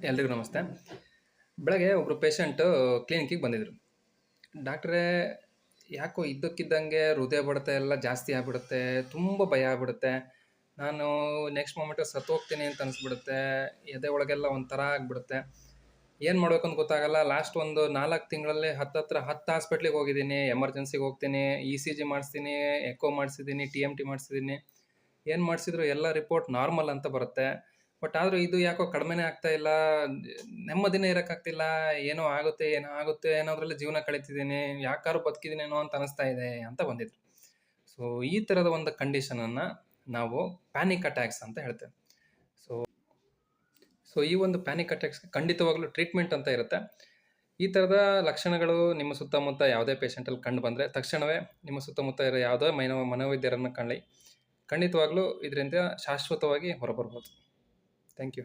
ಎಲ್ರಿಗೂ ನಮಸ್ತೆ. ಬೆಳಗ್ಗೆ ಒಬ್ಬರು ಪೇಷಂಟು ಕ್ಲಿನಿಕ್ಕಿಗೆ ಬಂದಿದ್ರು. ಡಾಕ್ಟ್ರೇ, ಯಾಕೋ ಇದ್ದಕ್ಕಿದ್ದಂಗೆ ಹೃದಯ ಬಡಿತ ಎಲ್ಲ ಜಾಸ್ತಿ ಆಗ್ಬಿಡುತ್ತೆ, ತುಂಬ ಭಯ ಆಗ್ಬಿಡುತ್ತೆ. ನಾನು ನೆಕ್ಸ್ಟ್ ಮೊಮೆಂಟು ಸತ್ತೋಗ್ತೀನಿ ಅಂತ ಅನಿಸ್ಬಿಡುತ್ತೆ. ಎದೆ ಒಳಗೆಲ್ಲ ಒಂಥರ ಆಗ್ಬಿಡುತ್ತೆ. ಏನು ಮಾಡಬೇಕು ಅಂತ ಗೊತ್ತಾಗಲ್ಲ. ಲಾಸ್ಟ್ ಒಂದು 4 ತಿಂಗಳಲ್ಲಿ ಹತ್ತತ್ರ 10 ಹಾಸ್ಪಿಟ್ಲಿಗೆ ಹೋಗಿದ್ದೀನಿ. ಎಮರ್ಜೆನ್ಸಿಗೆ ಹೋಗ್ತೀನಿ, ಇ ಸಿ ಜಿ ಮಾಡಿಸ್ತೀನಿ, ಎಕೋ ಮಾಡಿಸಿದ್ದೀನಿ, ಟಿ ಎಮ್ ಟಿ ಮಾಡಿಸಿದ್ದೀನಿ. ಏನು ಮಾಡಿಸಿದ್ರು ಎಲ್ಲ ರಿಪೋರ್ಟ್ ನಾರ್ಮಲ್ ಅಂತ ಬರುತ್ತೆ. ಬಟ್ ಆದರೂ ಇದು ಯಾಕೋ ಕಡಿಮೆನೇ ಆಗ್ತಾ ಇಲ್ಲ. ನೆಮ್ಮದಿನೇ ಇರೋಕ್ಕಾಗ್ತಿಲ್ಲ. ಏನೋ ಆಗುತ್ತೆ, ಏನೋ ಆಗುತ್ತೆ ಅನ್ನೋದ್ರಲ್ಲಿ ಜೀವನ ಕಳೀತಿದ್ದೀನಿ. ಯಾಕಾದ್ರೂ ಬದುಕಿದ್ದೀನೇನೋ ಅಂತ ಅನಿಸ್ತಾ ಇದೆ ಅಂತ ಬಂದಿದ್ರು. ಸೊ ಈ ಥರದ ಒಂದು ಕಂಡೀಷನನ್ನು ನಾವು ಪ್ಯಾನಿಕ್ ಅಟ್ಯಾಕ್ಸ್ ಅಂತ ಹೇಳ್ತೇವೆ. ಸೊ ಈ ಒಂದು ಪ್ಯಾನಿಕ್ ಅಟ್ಯಾಕ್ಸ್ಗೆ ಖಂಡಿತವಾಗ್ಲೂ ಟ್ರೀಟ್ಮೆಂಟ್ ಅಂತ ಇರುತ್ತೆ. ಈ ಥರದ ಲಕ್ಷಣಗಳು ನಿಮ್ಮ ಸುತ್ತಮುತ್ತ ಯಾವುದೇ ಪೇಷಂಟಲ್ಲಿ ಕಂಡು ಬಂದರೆ ತಕ್ಷಣವೇ ನಿಮ್ಮ ಸುತ್ತಮುತ್ತ ಇರೋ ಯಾವುದೇ ಮನೋವೈದ್ಯರನ್ನು ಖಂಡಿತವಾಗ್ಲೂ ಇದರಿಂದ ಶಾಶ್ವತವಾಗಿ ಹೊರಬರ್ಬೋದು. Thank you.